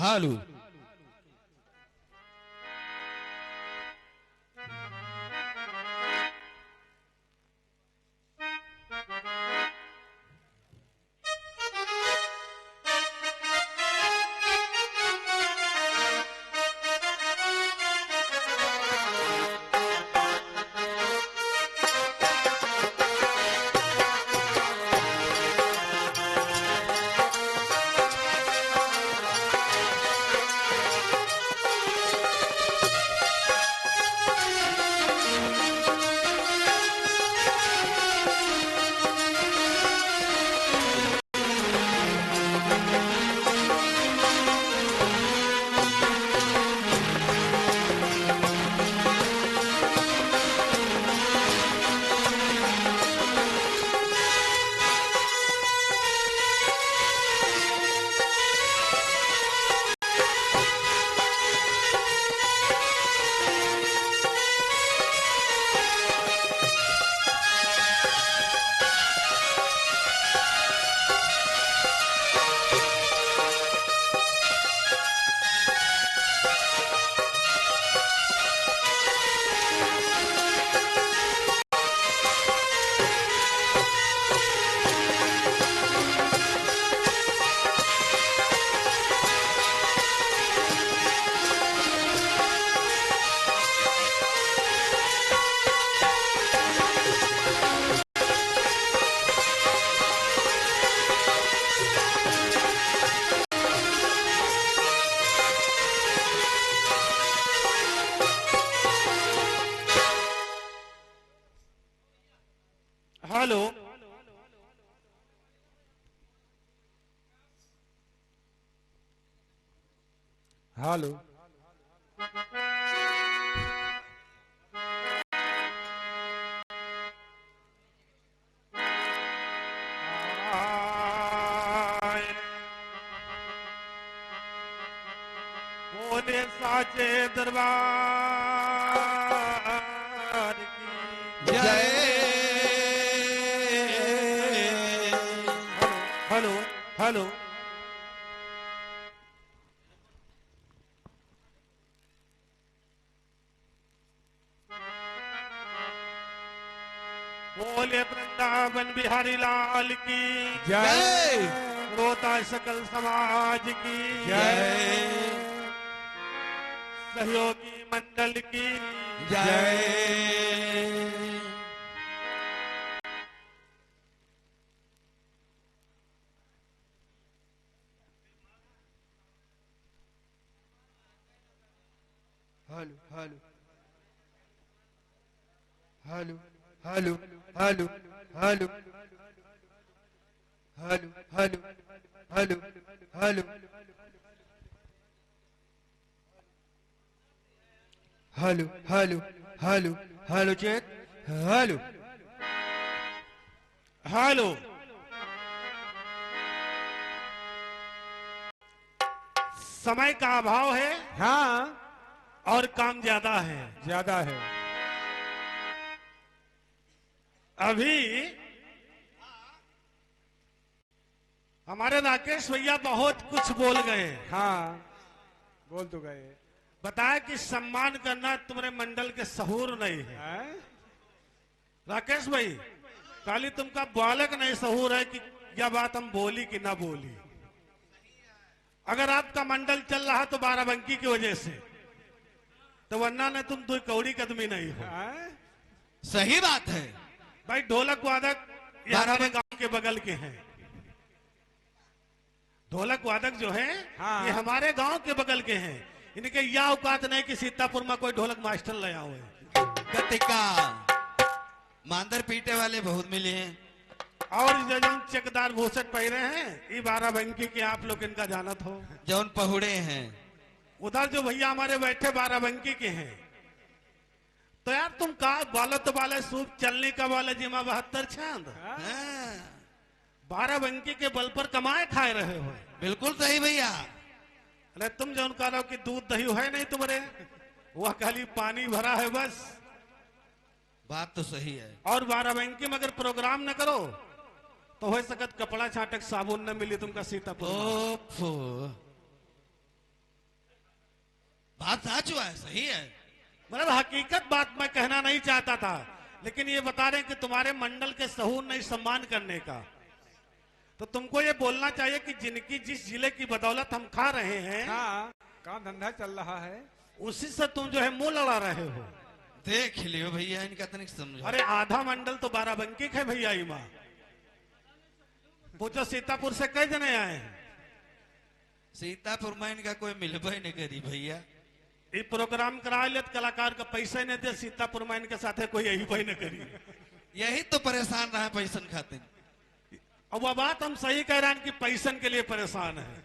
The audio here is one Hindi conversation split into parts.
हालू हेलो हालू बोले साचे दरबार की जय। हेलो हेलो बोले वृंदावन बिहारी लाल की जय रोता सकल समाज की जय सहयोगी मंडल की जय। हालू हालू हालू हालू हालू हालू हालू हालू हालू हालू हालू हालू हालू हालू चेक हालू हेलो समय का अभाव है हाँ और काम ज्यादा है। ज्यादा है। अभी हमारे राकेश भैया बहुत कुछ बोल गए, हाँ बोल तो गए। बताया कि सम्मान करना तुम्हारे मंडल के सहूर नहीं है। हैं? राकेश भाई खाली तुमका बालक नहीं सहूर है कि यह बात हम बोली कि ना बोली। अगर आपका मंडल चल रहा तो बाराबंकी की वजह से, तो वरना ने तुम दो कौड़ी कदमी नहीं हो। हैं? सही बात है। भाई ढोलक वादक ये हमारे गांव के बगल के हैं। ढोलक वादक जो हैं हाँ। ये हमारे गांव के बगल के हैं। इनके यह औकात नहीं कि सीतापुर में कोई ढोलक मास्टर ले आओ। गतिका मांदर पीटे वाले बहुत मिले हैं। और जो चकदार भूसट पहरे हैं ये बाराबंकी के, आप लोग इनका जानत हो। जौन पहुड़े हैं उधर जो भैया हमारे बैठे बाराबंकी के हैं। तो यार तुम का बालत वाले सूप चलने का वाले जिमा 72 चांद हाँ, बाराबंकी के बल पर कमाए खाए रहे हो। बिल्कुल सही भैया। अरे तुम जो कह रहे हो कि दूध दही है नहीं तुम्हारे, वह खाली पानी भरा है बस। बात तो सही है। और बाराबंकी में अगर प्रोग्राम न करो तो हो सकत कपड़ा छाटक साबुन न मिली तुमका सीतापुर में। ओफो बात सच हुआ है, सही है। मतलब हकीकत बात मैं कहना नहीं चाहता था, लेकिन ये बता रहे हैं कि तुम्हारे मंडल के सहूर नहीं सम्मान करने का, तो तुमको ये बोलना चाहिए कि जिनकी जिस जिले की बदौलत हम खा रहे हैं, हाँ, काम धंधा चल रहा है। उसी से तुम जो है मुंह लड़ा रहे हो। देख लियो भैया, इनका तनिक समझो। अरे आधा मंडल तो बाराबंकी है भैया। इमा पूछो सीतापुर से कई जने आए हैं। सीतापुर में इनका कोई मिलबे नहीं करी भैया। ये प्रोग्राम करा ले कलाकार का पैसा नहीं दे, सीतापुर में इनके साथ कोई यही भाई न करी। यही तो परेशान रहा पैसन खातिर। अब वह बात हम सही कह रहे हैं कि पैसन के लिए परेशान है।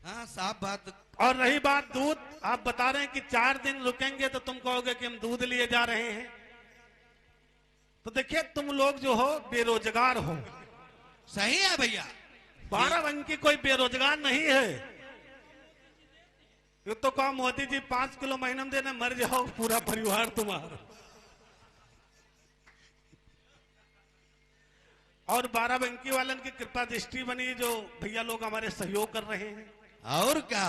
हाँ साफ बात। और रही बात दूध, आप बता रहे हैं कि 4 दिन रुकेंगे तो तुम कहोगे कि हम दूध लिए जा रहे हैं। तो देखिए तुम लोग जो हो बेरोजगार हो। सही है भैया। बाराबंकी कोई बेरोजगार नहीं है। ये तो कहा मोदी जी 5 किलो महीना देने मर जाओ पूरा परिवार तुम्हारा। और बाराबंकी वालन की कृपा दृष्टि बनी जो भैया लोग हमारे सहयोग कर रहे हैं। और क्या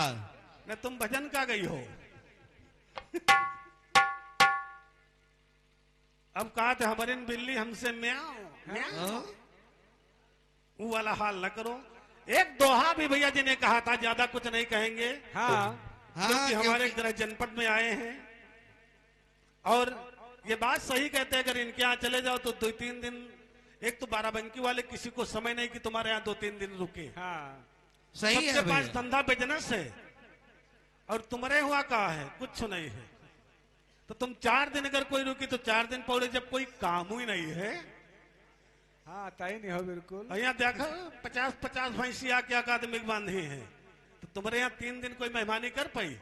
न तुम भजन का गई हो। अब कहा थे हमारे बिल्ली हमसे म्याओ म्याओ, वो वाला हाल न करो। एक दोहा भी भैया जी ने कहा था, ज्यादा कुछ नहीं कहेंगे। हाँ, क्योंकि हमारे गृह जनपद में आए हैं और ये बात सही कहते हैं, अगर इनके यहाँ चले जाओ तो 2-3 दिन, एक तो बाराबंकी वाले किसी को समय नहीं कि तुम्हारे यहाँ 2-3 दिन रुके। हाँ, सही है सबके पास भैया। धंधा बिजनेस है और तुम्हारे हुआ कहा है कुछ नहीं है। तो तुम 4 दिन अगर कोई रुकी तो 4 दिन पौड़े, जब कोई काम ही नहीं है। हाँ, तय नहीं हो बिल्कुल। यहाँ देखो 50-50 भैंसी आके अकादमिक बांधी है, तो तुम्हारे यहाँ 3 दिन कोई मेहमानी कर पाई।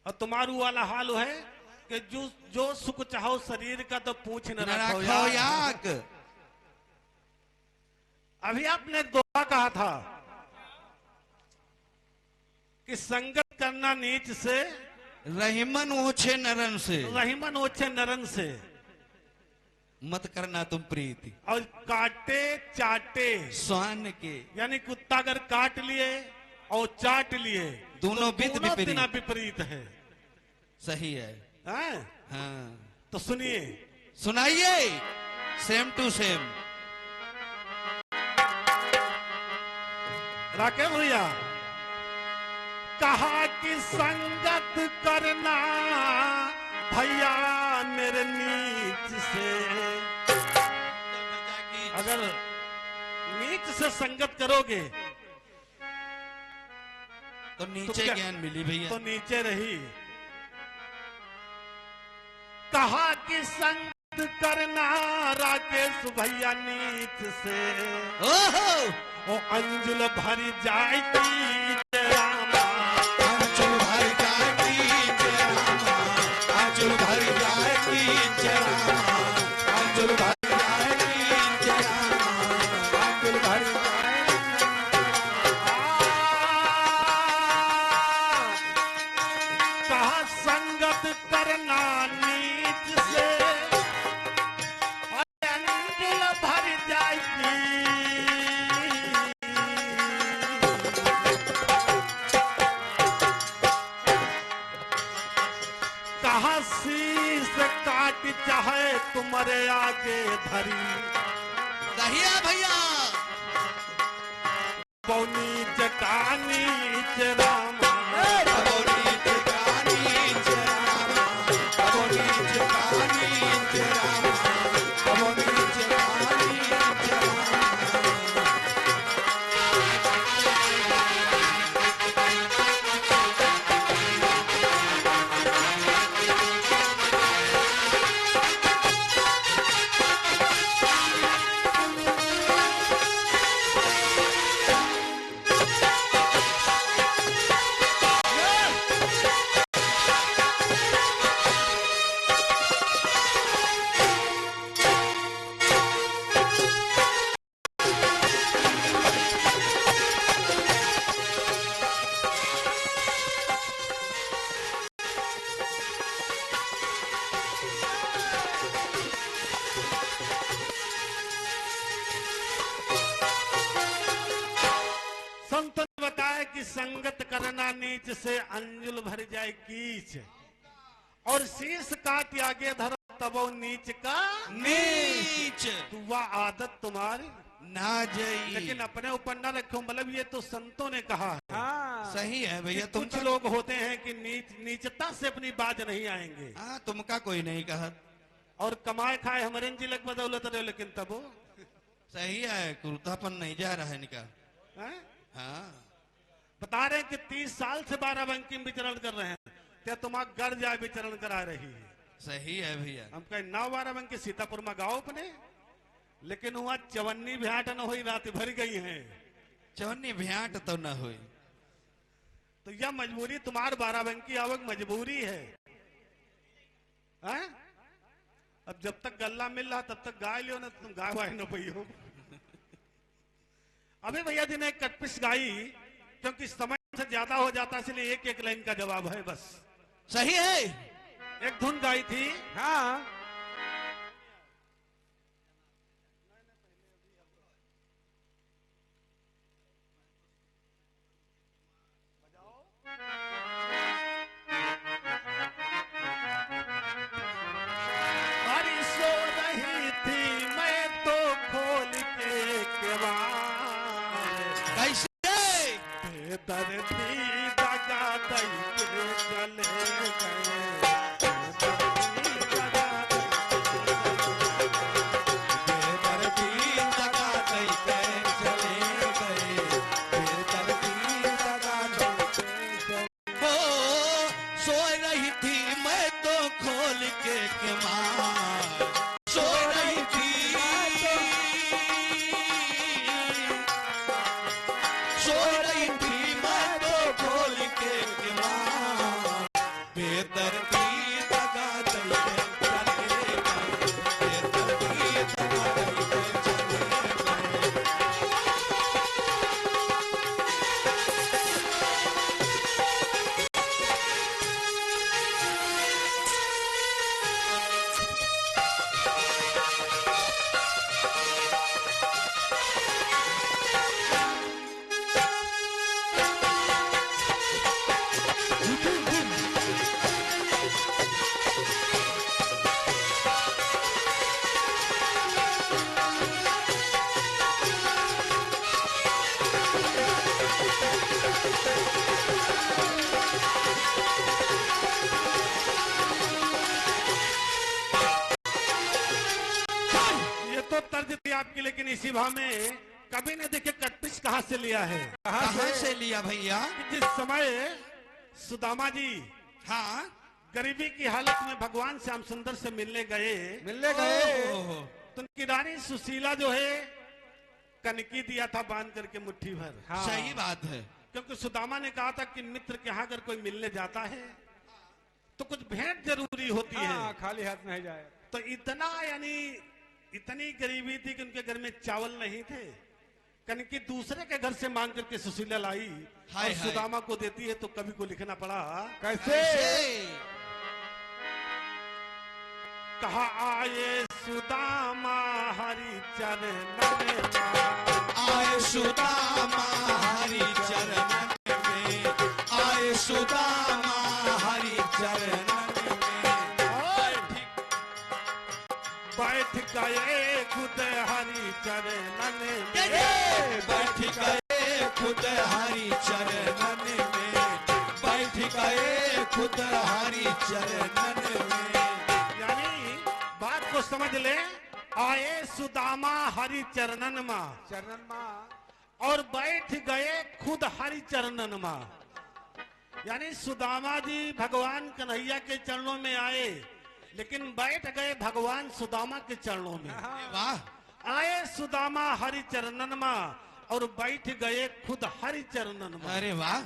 और तुम्हारू वाला हाल है कि जो सुख चाहो शरीर का तो पूछ न रखो याक। अभी आपने एक दोहा कहा था कि संगत करना नीच से, रहीमन ओछे नरन से, रहीमन ओछे नरन से, मत करना तुम प्रीति और काटे चाटे स्वान के। यानी कुत्ता अगर काट लिए और चाट लिए दोनों तो विध दोनों विपरीत। बिना विपरीत है। सही है। हैं? हाँ तो सुनिए, सुनाइए, सेम टू सेम। राकेश भैया कहा कि संगत करना भैया मेरे नीच से, अगर नीच से संगत करोगे तो तो नीचे क्या? ज्ञान मिली भैया। तो नीचे रही। कहा कि संगत करना राकेश भैया नीच से, ओहो ओ अंजुल भरी जाएगी रामा, अंचुल भर जाएगी जय रामा, अंचुल भर जाएगी जय रामा, अंचुल भर जाएगी जय रामा, अंचुल भर कहा संगत करना नीच से, और अंजुल भर जाएगी। कहा शीश काट चाहे तुम्हारे आगे धरी, कहिया भैया। पौनी चटानी रामा, कबोरी टिकानी जय रामा, कबोरी टिकानी जय रामा, कबोरी टिकानी जय रामा। संगत करना नीच से अंजुल भर जाए कीच, और शीश का त्यागे धरो तबो नीच का नीच तो वह आदत तुम्हारी ना जाई। लेकिन अपने ऊपर न रखो, मतलब ये तो संतों ने कहा है। हाँ सही है भैया, तुम कुछ लोग होते हैं कि नीचता से अपनी बात नहीं आएंगे, हाँ तुमका कोई नहीं कहा। और कमाए खाए हमारे जिलक बदौलत रहे, लेकिन तब वो सही है, कुर्तापन नहीं जा रहा है इनका। हैं? हाँ बता रहे हैं कि 30 साल से बाराबंकी में विचरण कर रहे हैं, क्या तुम्हारा घर जाए विचरण करा रही है। सही है भैया। हम कहे 9 बाराबंकी सीतापुर में गाँव अपने, लेकिन वहां चवन्नी भेंट न हुई, रात भर गई हैं। चवन्नी भेंट तो न हुई, तो यह मजबूरी तुम्हार बाराबंकी आवक मजबूरी है, हैं? अब जब तक गल्ला मिल रहा तब तक गाय लियो, ना तुम गाय वाय न पियो। अभी भैया जी ने एक कटपिस गाई, क्योंकि समय से ज्यादा हो जाता है, इसलिए एक एक लाइन का जवाब है बस। सही है। एक धुन गाई थी, हाँ हरी सो रही थी मैं तो खोल के केवाड़, कैसे? बेदर्दी दगा दई के चले गए, बेदर्दी दगा दई के चले गए, बेदर्दी दगा दई के चले। ओ सो रही थी मैं तो खोल के केवाड़, सो रही थी, सो रही थी मैं तो खोल के केवाड़, बेदर्दी दगा दई के चले गए, बेदर्दी दगा दई के चले गए। ये तो तर्ज थी आपकी, लेकिन इसी भाव में कभी ने देखे कटपिच कहाँ से लिया है। कहाँ से लिया भैया? कि जिस समय सुदामा जी हाँ गरीबी की हालत में भगवान श्याम सुंदर से मिलने गए, मिलने गए। ओहो, तो उनकी रानी सुशीला जो है कनकी दिया था बांध करके मुट्ठी भर। हाँ सही बात है। क्योंकि सुदामा ने कहा था कि मित्र के यहाँ अगर कोई मिलने जाता है तो कुछ भेंट जरूरी होती है। हाँ खाली हाथ नहीं जाए। तो इतना यानी इतनी गरीबी थी कि उनके घर में चावल नहीं थे, कनकी दूसरे के घर से मांग करके सुशीला लाई हाय और हाय। सुदामा को देती है। तो कवि को लिखना पड़ा, कैसे? कहा आए सुदामा हरि चरण में, आए सुदामा हरि चरणन में, आए सुदामा हरि चरणन बैठ गए खुद हरि चरणन में, बैठ गए खुद हरि चरणन में, बैठ गए खुद हरि चरणन में। यानी बात को समझ ले, आए सुदामा हरि चरणन मा, चरणन माँ और बैठ गए खुद हरि चरणन मा। यानी सुदामा जी भगवान कन्हैया के चरणों में आए, लेकिन बैठ गए भगवान सुदामा के चरणों में। वाह, आए सुदामा हरि चरणन मा और बैठ गए खुद हरि चरणन मा। अरे वाह।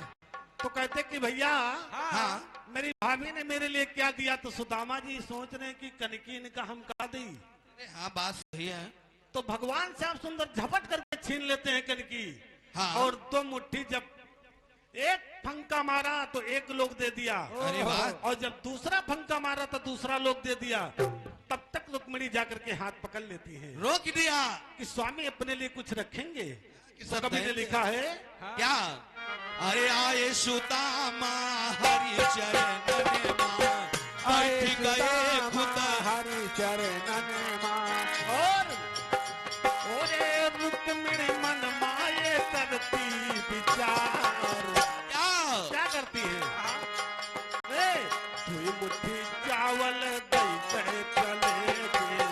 तो कहते कि भैया हाँ मेरी भाभी ने मेरे लिए क्या दिया, तो सुदामा जी सोच रहे कि कनकी ने कहा हम का दी। अरे हाँ, बात सही है। तो भगवान श्याम सुंदर झपट करके छीन लेते हैं कनकी। हाँ। और 2 मुट्ठी जब एक फंका मारा तो एक लोग दे दिया, अरे वाह। और जब दूसरा फंका मारा तो दूसरा लोग दे दिया। तब तक रुक्मिणी जाकर के हाथ पकड़ लेती है रोक दिया। कि स्वामी अपने लिए कुछ रखेंगे। कि तो सब कवि ने देंगे। लिखा है, हाँ। क्या? अरे आए सुदामा हरि चरण मां बैठ गए खुद हरि चरणन मां। और रुक्मिणी मन माये करती विचार। क्या करती है? दुई मुट्ठी चावल दई के चले गे,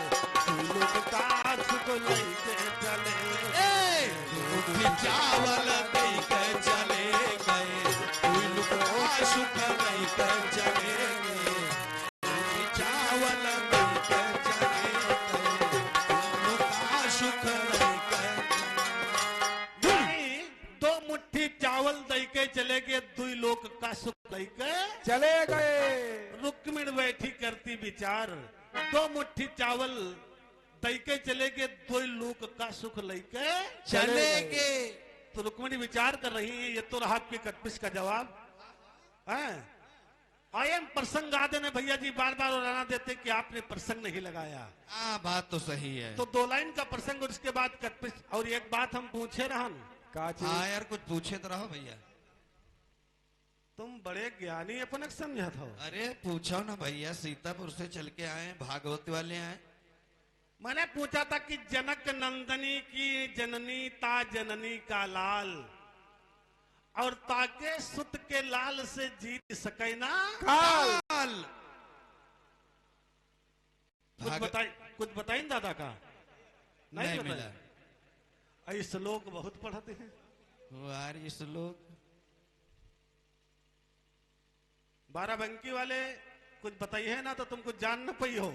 दुई लोग का सुख लई के चले। मुट्ठी चावल दे कर चले गए, कोई लोग का सुख नहीं कर चले गए। मुट्ठी चावल दे कर चले गए, कोई लोग का सुख नहीं कर नहीं, दो मुट्ठी चावल दई के चले गए, दुई लोग का सुख लई के चले गए। रुक्मिणी बैठी करती विचार। दो मुट्ठी चावल दई के चले गए, दो लोग का सुख लेके चले गए। तो रुक्मिणी विचार कर रही है, ये तो रहा आपके कटपिश का जवाब है। आयम प्रसंग आदि ने भैया जी बार बार राना देते कि आपने प्रसंग नहीं लगाया। हाँ बात तो सही है। तो दो लाइन का प्रसंग और उसके बाद कटपिश। और एक बात हम पूछे रहन, का चीज? हाँ यार कुछ पूछे तो रहो भैया। तुम बड़े ज्ञानी अपन समझा था। अरे पूछो ना भैया, सीतापुर से चल के आए, भागवत वाले आए। मैंने पूछा था कि जनक नंदनी की जननी ता जननी का लाल, और ताके सुत के लाल से जीत सके ना काल। कुछ बताई दादा का? नहीं बताई। मिला। ऐ श्लोक बहुत पढ़ते हैं। यार ये श्लोक 12 वाले कुछ बताइए ना तो तुम कुछ जान न पाई हो।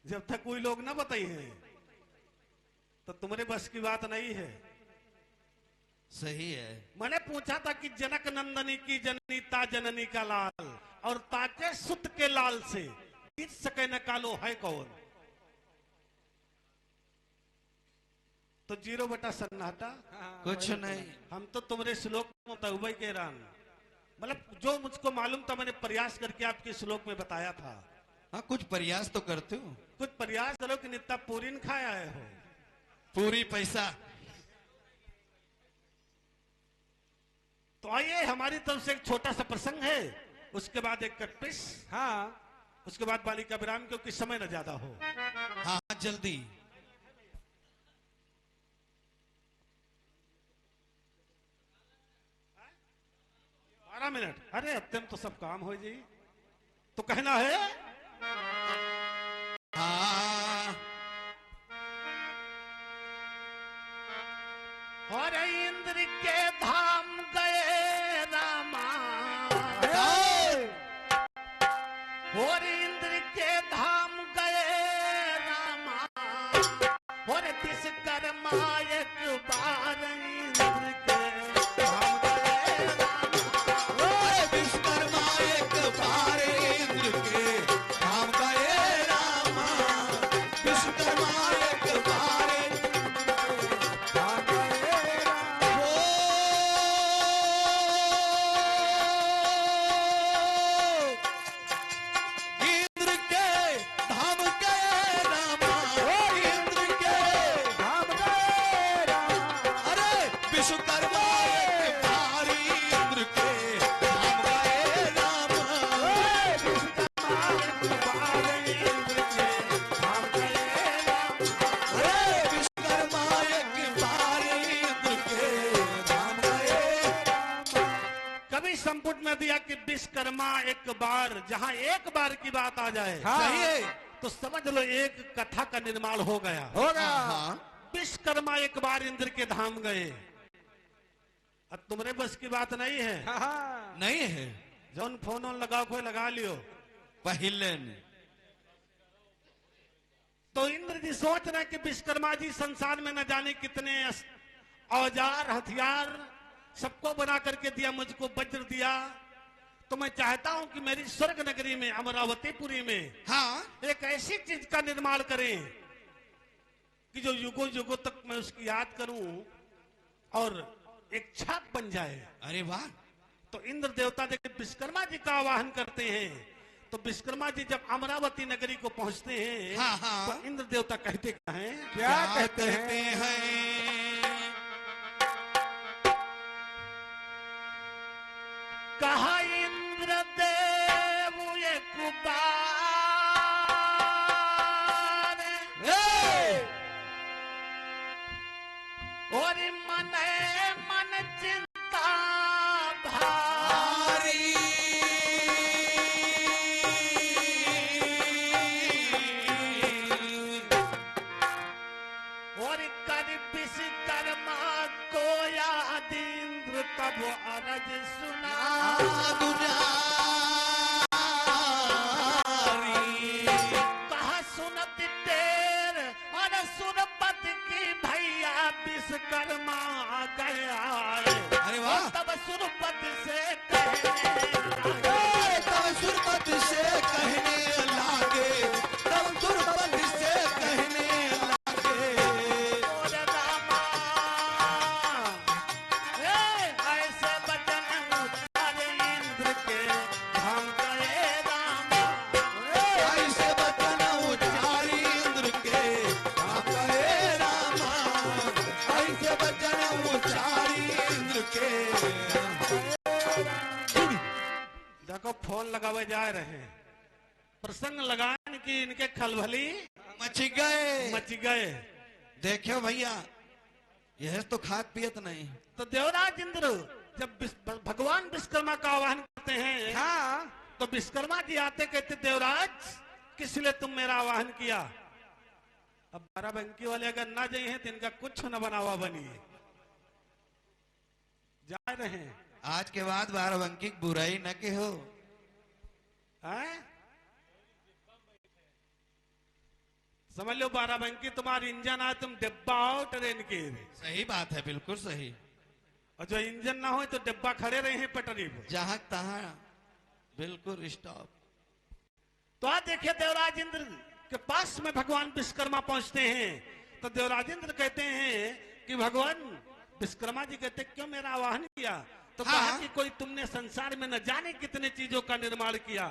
जब तक कोई लोग ना बताई है तो तुम्हारे बस की बात नहीं है। सही है। मैंने पूछा था कि जनक नंदनी की जननी ता जननी का लाल, और ताके सुत के लाल से जीत सके न कालो है कौन? तो 0 सन्नाटा। कुछ नहीं। हम तो तुम्हारे श्लोक में तौबा के रान, मतलब जो मुझको मालूम था मैंने प्रयास करके आपके श्लोक में बताया था। हाँ कुछ प्रयास तो करते हो। कुछ प्रयास करो कि नित्ता पूरी न खाया आए हो। पूरी पैसा। तो आइए हमारी तरफ से एक छोटा सा प्रसंग है, उसके बाद एक कटपिश, हाँ उसके बाद बालिका विराम, क्योंकि समय न ज्यादा हो। हाँ जल्दी। बारह मिनट। अरे अत्यंत तो सब काम हो जाए तो कहना है। हाँ और इंद्र के धाम गए रामा, और इंद्र के धाम गए रामा, और विश्वकर्मा एक बार इंद्र के धाम गए रामा। विश्वकर्मा एक बार इंद्र के धाम गए रामा। विश्वकर्मा एक बार इंद्र के धाम गए रामा। इंद्र के धाम गए रामा। अरे विश्वकर्मा एक बार इंद्र के धाम गए रामा। अरे विश्वकर्मा एक बार इंद्र के धाम गए। कभी संपुट में दिया कि विश्वकर्मा एक बार, जहां एक बार की बात आ जाए हाँ। सही है। तो समझ लो एक कथा का निर्माण हो गया। होगा। हाँ विश्वकर्मा एक बार इंद्र के धाम गए। अब तुम्हारे बस की बात नहीं है। हाँ नहीं है। जौन फोन ऑन लगाओ कोई लगा लियो। पहले ने तो इंद्र जी सोच रहे कि विश्वकर्मा जी संसार में न जाने कितने औजार हथियार सबको बना करके दिया, मुझको वज्र दिया। तो मैं चाहता हूं कि मेरी स्वर्ग नगरी में अमरावतीपुरी में हाँ एक ऐसी चीज का निर्माण करें कि जो युगों युगों तक मैं उसकी याद करूं और एक छाप बन जाए। अरे वाह। तो इंद्र देवता जब विश्वकर्मा जी का आवाहन करते हैं तो विश्वकर्मा जी जब अमरावती नगरी को पहुंचते हैं हाँ, हाँ। तो इंद्र देवता कहते क्या हैं? क्या कहते हैं? कहा इंद्रदेव एक बार और मन मन चिंता भारी और कर विश्वकर्मा को याद इंद्र तब अरज सुना कहा सुनत देर और सुरपत की भैया विश्वकर्मा गया अरे वाह तब सुरपत से कहने तब सुरपत से कहने लागे तब सुरपत से कहने लागे और रामा ऐसे बचन उच्चारे इंद्र के हम गए रामा ऐसे बचन उच्चारी इंद्र के आप कहे रामा ऐसे बचन उच्चारी इंद्र के देखो फोन लगावे जा रहे हैं प्रसंग लगाने की इनके खलबली मच गए मच गए। देखो भैया यह तो खाद पियत नहीं तो देवराज इंद्र जब भगवान विश्वकर्मा का आह्वान करते हैं हाँ तो विश्वकर्मा जी आते कहते देवराज किस लिए तुम मेरा आह्वान किया। अब बाराबंकी वाले अगर ना जाए हैं तो इनका कुछ न बनावा बनी जा रहे हैं आज के बाद बाराबंकी की बुराई न के हो हैं? समझ लो बाराबंकी तुम्हारी इंजन आए तुम डिब्बा आओ ट्रेन के सही बात है बिल्कुल सही और जो इंजन ना हो तो डिब्बा खड़े रहे हैं पटरी पर। जहां तहां बिल्कुल स्टॉप। तो आज देखिए देवराज इंद्र के पास में भगवान विश्वकर्मा पहुंचते हैं तो देवराज इंद्र कहते हैं कि भगवान विश्वकर्मा जी कहते क्यों मेरा आह्वान किया तो कहा हाँ। कि कोई तुमने संसार में न जाने कितने चीजों का निर्माण किया।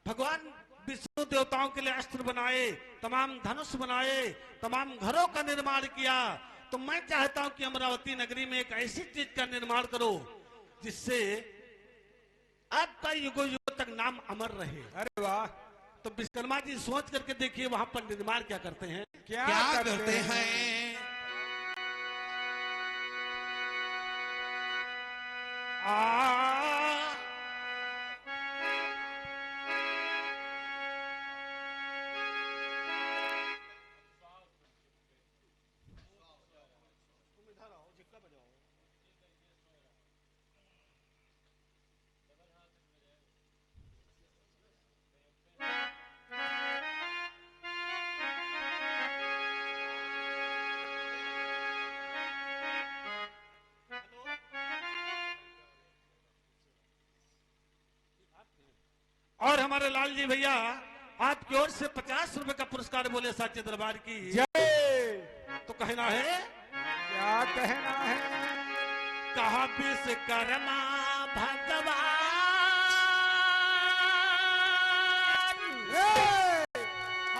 भगवान विष्णु देवताओं के लिए अस्त्र बनाए तमाम धनुष बनाए तमाम घरों का निर्माण किया तो मैं चाहता हूं कि अमरावती नगरी में एक ऐसी चीज का निर्माण करो जिससे आपका युगों युगों तक नाम अमर रहे। अरे वाह तो विश्वकर्मा जी सोच करके देखिए वहां पर निर्माण क्या करते हैं। क्या करते हैं आ और हमारे लाल जी भैया आपकी ओर से 50 रुपए का पुरस्कार बोले साचे दरबार की जय तो कहना है क्या कहना है कहा विश्वकर्मा भगवान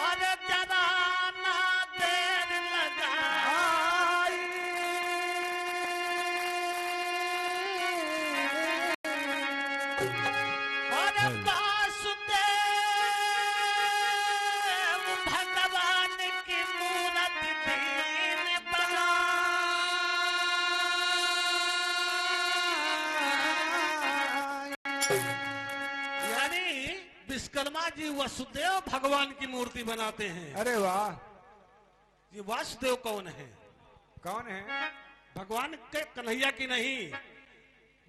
और जरा ना देर लगा और वासुदेव भगवान की मूरत दीन बना यानी विश्वकर्मा जी वसुदेव भगवान की मूर्ति बनाते हैं। अरे वाह ये वासुदेव कौन है? कौन है भगवान के कन्हैया की नहीं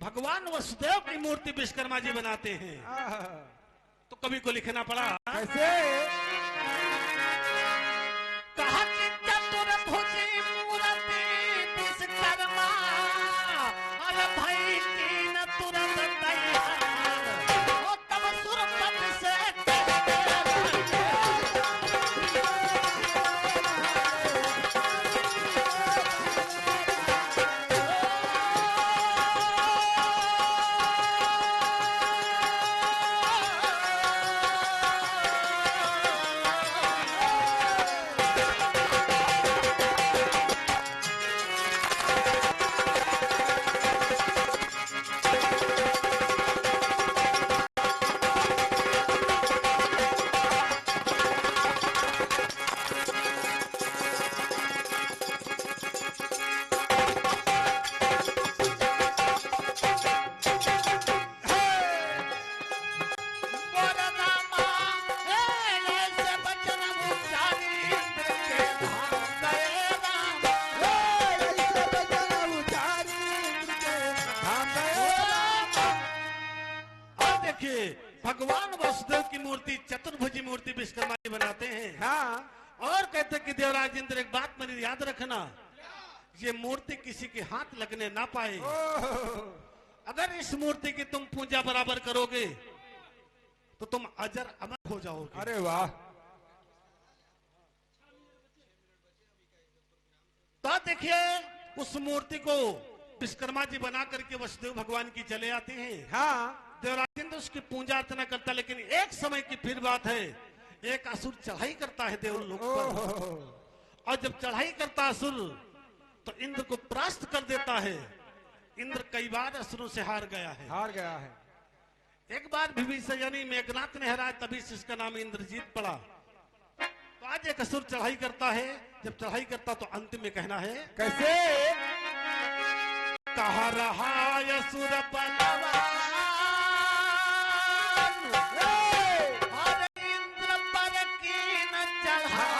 भगवान वसुदेव की मूर्ति विश्वकर्मा जी बनाते हैं। आह, तो कवि को लिखना पड़ा कैसे कहा कि चतुर्भुजी मूर्ति विश्वकर्मा अरे भाई तीन तुरंत तैयार ओ तब सुरपत से देखिए, भगवान वासुदेव की मूर्ति चतुर्भुजी मूर्ति विश्वकर्मा जी बनाते हैं। हाँ और कहते कि देवराज इंद्र एक बात मेरी याद रखना, ये मूर्ति किसी के हाथ लगने ना पाए। अगर इस मूर्ति की तुम पूजा बराबर करोगे तो तुम अजर अमर हो जाओगे। अरे वाह। तो देखिए, उस मूर्ति को विश्वकर्मा जी बना करके वसुदेव भगवान की चले आते हैं। हाँ देवराज इंद्र उसकी पूजा अर्चना करता, लेकिन एक समय की फिर बात है, एक असुर चढ़ाई करता है देवलोक पर। और जब चढ़ाई करता असुर तो इंद्र को परास्त कर देता है। इंद्र कई बार असुरों से हार गया है। हार गया है। एक बार विभीषण यानी मेघनाथ ने हराया, तभी से इसका नाम इंद्रजीत पड़ा। तो आज एक असुर चढ़ाई करता है। जब चढ़ाई करता तो अंत में कहना है, कैसे? कहा रहा असुर बलवान, और इंद्र पर कीन चढ़ाई।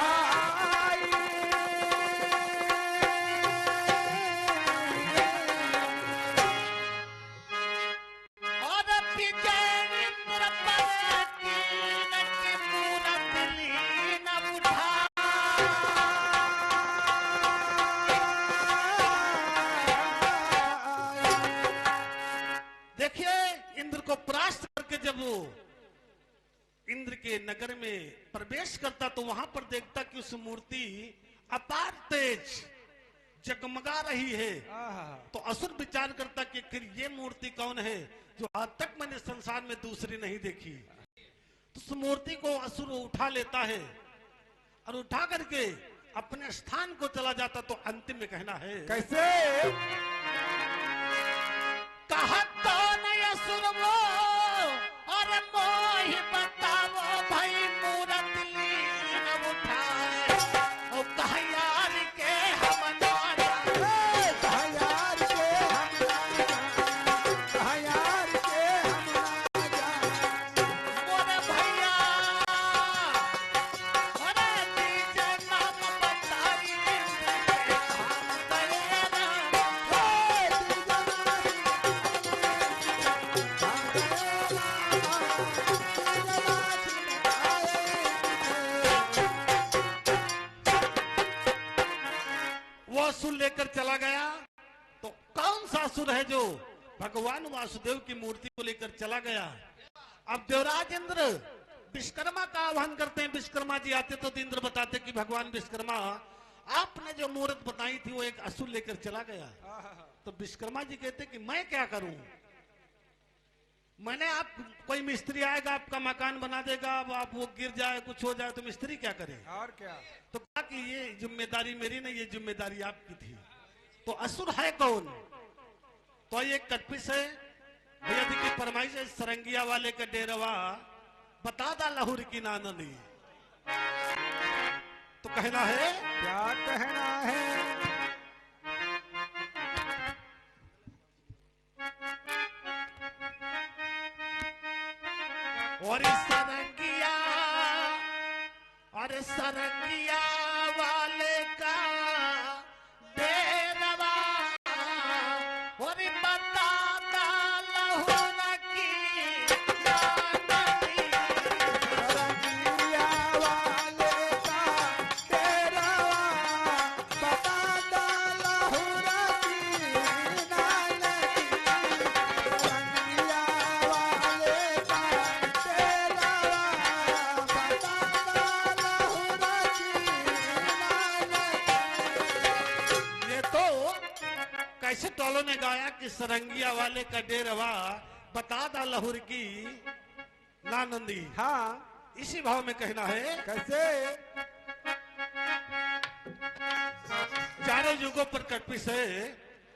और विजय इंद्र पर कीन की मूरत लीन उठाई। देखिए, इंद्र को परास्त करके जब वो इंद्र के नगर में प्रवेश करता तो वहां पर देखता कि उस मूर्ति अपार तेज जगमगा रही है। तो असुर विचार करता कि फिर ये मूर्ति कौन है जो आज तक मैंने संसार में दूसरी नहीं देखी। तो उस मूर्ति को असुर उठा लेता है और उठा करके अपने स्थान को चला जाता। तो अंतिम में कहना है, कैसे? कहा तो नहीं असुर वो, और मोहि बताओ भाई मूरत लीन उठाए। ओ कहा यार के हम ना जाए, कहाँ यार के हम ना जाएं, कहाँ यार के हम ना जाएं। मोरे भैया, अरे दीजे नाम बताई इंद्र के हम करेगा। वो असुर लेकर चला गया। तो कौन सा असुर है जो भगवान वासुदेव की मूर्ति को लेकर चला गया? अब देवराज इंद्र विश्वकर्मा का आह्वान करते हैं। विश्वकर्मा जी आते तो इंद्र बताते कि भगवान विश्वकर्मा, आपने जो मूर्त बताई थी वो एक असुर लेकर चला गया। तो विश्वकर्मा जी कहते कि मैं क्या करूं? मैंने आप कोई मिस्त्री आएगा, आपका मकान बना देगा, अब आप वो गिर जाए कुछ हो जाए तो मिस्त्री क्या करे? और क्या? तो कहा कि ये जिम्मेदारी मेरी नहीं, ये जिम्मेदारी आपकी थी। तो असुर है कौन? तो ये कटपिस है भैया जी की फरमाइश है, सरंगिया वाले का डेरवा बता दा लहुर की नाननी। तो कहना है, क्या कहना है? और सरंगिया वाले का डेरवा, और बता दा लहुर की नाननी। रंगिया वाले का डेरवा, बता दा लहुर की नाननी। रंगिया वाले का डेरवा, बता दा लहुर की नाननी। ये तो कैसे टोलो ने गाया कि सरंगिया वाले का डेरवा बता दा लहुर की नानंदी। हाँ इसी भाव में कहना है, कैसे? चारों युगों पर कटपिस है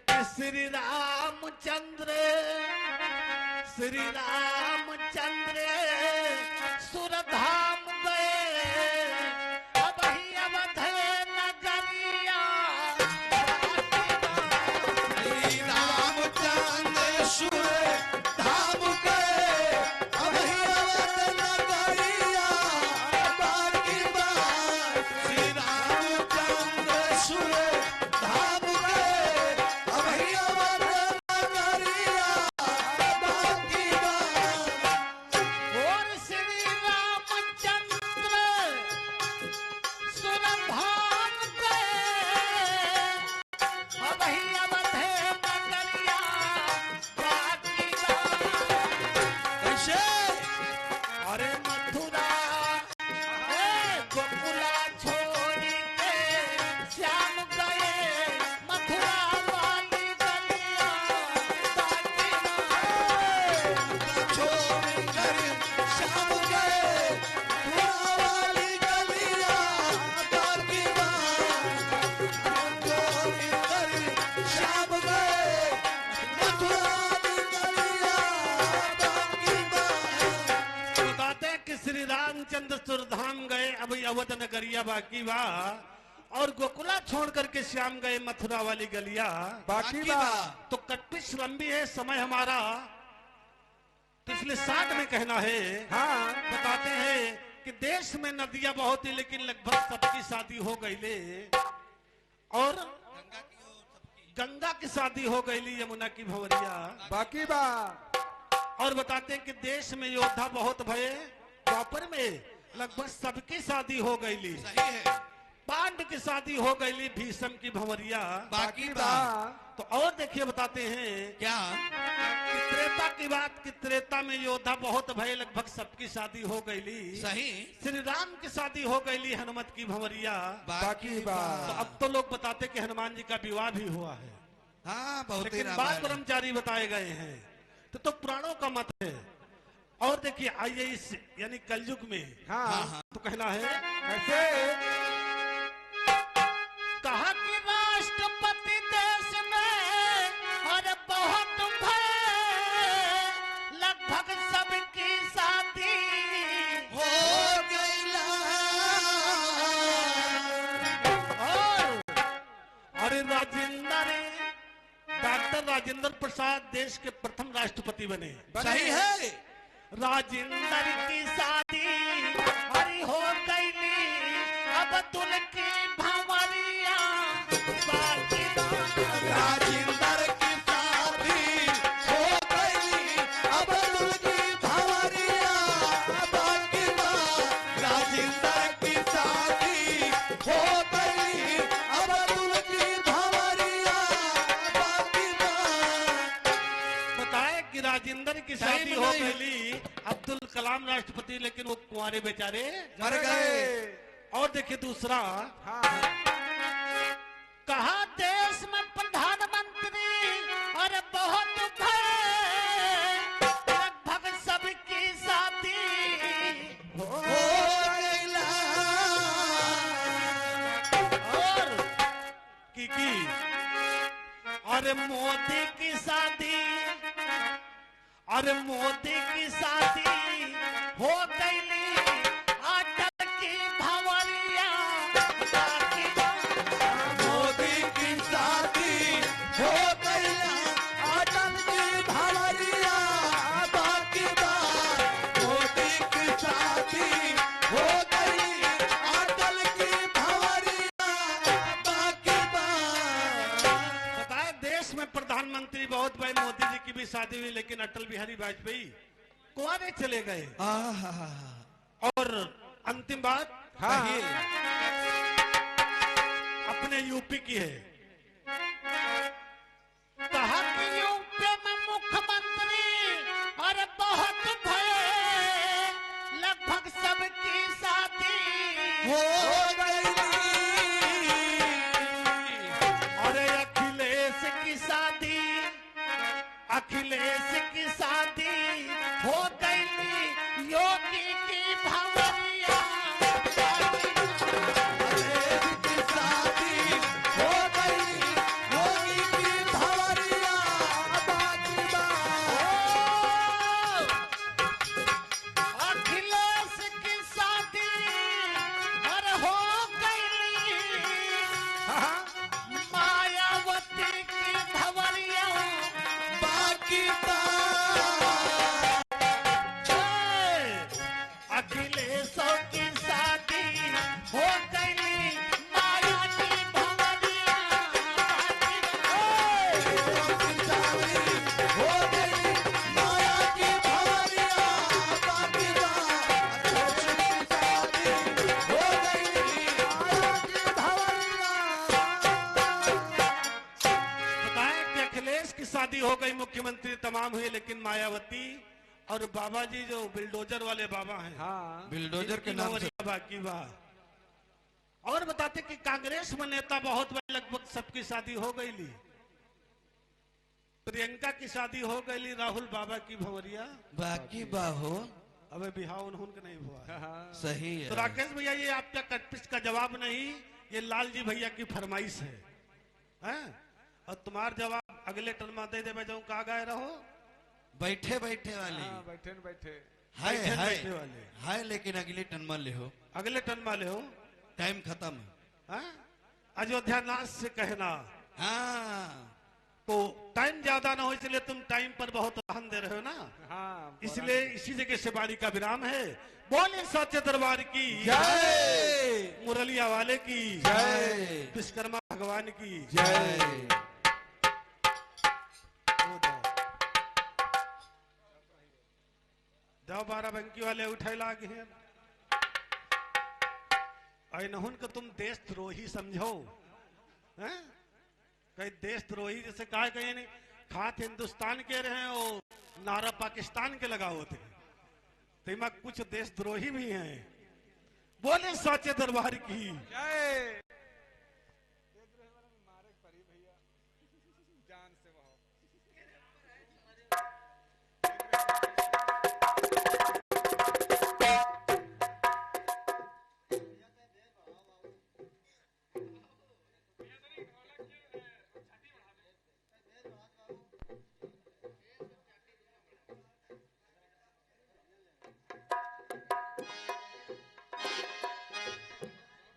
कि श्री रामचंद्र सुरधाम गए, अब ही अवध नगरिया। श्री रामचंद्र सुर धाम के, अब ही अवध नगरिया बाकी बात। श्री रामचंद्र सुर धाम के, अब ही अवध नगरिया बाकी बात। भाई अवध नगरिया बाकी बा, और गोकुला छोड़ करके श्याम गए मथुरा वाली गलिया बाकी बा। तो कटपिच लंबी है समय हमारा, तो इसलिए 60 में कहना है। हाँ बताते हैं कि देश में नदियां बहुत ही, लेकिन लगभग सबकी शादी हो गई ले, और गंगा की शादी हो गई, यमुना की भंवरिया बाकी बा। और बताते हैं कि देश में योद्धा बहुत भये, द्वापर में लगभग सबकी शादी हो गई, सही है। पांडु की शादी हो गई, भीष्म की भंवरिया बाकी बा। तो और देखिए बताते हैं क्या? कि त्रेता की बात, कि त्रेता में योद्धा बहुत भये, लगभग सबकी शादी हो गई, सही। श्री राम की शादी हो गई, हनुमत की भंवरिया बाकी बा। तो अब तो लोग बताते कि हनुमान जी का विवाह भी हुआ है, हाँ बहुत ही लेकिन बाल रामायण। ब्रह्मचारी बताए गए हैं, तो पुराणों का मत है। और देखिए आइए इस यानी कलयुग में हाँ तो कहना है कैसे? कहा कि राष्ट्रपति देश में और बहुत भय, लगभग सबकी शादी हो गईला। और राजेंद्र, डॉक्टर राजेंद्र प्रसाद देश के प्रथम राष्ट्रपति बने। सही है। राजेंद्र की शादी हरी हो गई, अब तुल की भंवरिया बाकी बा। राजेंद्र की शादी हो गई, अब तुलकी भंवरिया बाकी बा। राजेंद्र की शादी हो गई, अब तुलकी भंवरिया बाकी बा। बताए कि राजेंद्र की सही शादी में हो नहीं। गई, अब्दुल कलाम राष्ट्रपति, लेकिन वो कुंवारे बेचारे मर गए। और देखिए दूसरा, हाँ कहा देश में प्रधानमंत्री और बहुत भय, लगभग सबकी शादी हो गईला। और की अरे मोदी की शादी, अरे मोदी की शादी हो गई, अटल की भंवरिया बाकी बा। मोदी की शादी हो गई, अटल की भंवरिया बाकी बा। मोदी की शादी हो गई, अटल की भंवरिया बाकी बा। बताए देश में प्रधानमंत्री बहुत भाई, मोदी जी की भी शादी हुई, लेकिन अटल बिहारी वाजपेयी कुंवारे चले गए। आहा। और अंतिम बात हाँ। कहिए, अपने यूपी की है। कहा कि यूपी में मुख्यमंत्री और बहुत भय, लगभग सबकी शादी हो गई। और अखिलेश की शादी, अखिलेश की शादी हो गई, योगी की भंवरिया अखिलेश की शादी हो गई, योगी की भंवरिया बाकी बा। अखिलेश की शादी और हो गई, हाँ मायावती की भंवरिया बाकी बा। अखिलेशों की शादी हो गई, माया की भंवरिया हो गई, माया की भंवरिया बाकी बा। अखिलेश की शादी हो गई, माया की भंवरिया। बताएं कि अखिलेश की शादी हो गई, मुख्यमंत्री तमाम हुए, लेकिन मायावती और बाबा जी जो बिल्डोजर वाले बाबा हैं, हाँ बिल्डोजर के इनकी नाम से भंवरिया बाकी बा। और बताते कि कांग्रेस में नेता बहुत बड़े, लगभग सबकी शादी हो गई ली। प्रियंका की शादी हो गई ली, राहुल बाबा की भंवरिया बाकी बा हो। अबे बिहाव उन्होंने नहीं हुआ है। हाँ सही तो है। राकेश भैया ये आपका कटपिच का जवाब नहीं, ये लाल जी भैया की फरमाइश है, हैं? और तुम्हार जवाब अगले टर्म में दे दे जाऊं, कहा गए रहो। बैठे बैठे वाली। हाँ, बैठे न बैठे। हाय बैठे हाय बैठे वाले। हाय, लेकिन अगले टन में ले हो, अगले टन वाले हो। टाइम खत्म। हाँ? अयोध्या नाथ से कहना हाँ तो टाइम ज्यादा ना हो, इसलिए तुम टाइम पर बहुत ध्यान दे रहे हो ना। हाँ इसलिए इसी जगह से वाणी का विराम है। बोले सच्चे दरबार की जय मुरलिया वाले की जय विश्वकर्मा भगवान की जय। जाओ 12 बंकी वाले उठे लागे हैं। नहुन को तुम देशद्रोही समझो हैं? कहीं देशद्रोही जैसे कहा कहीं नहीं, खात हिंदुस्तान के रहे हैं और नारा पाकिस्तान के लगा होते हैं, तो इमा कुछ देशद्रोही भी हैं। बोले सच्चे दरबार की जय। मारे परी भैया जान से वह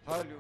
हेलो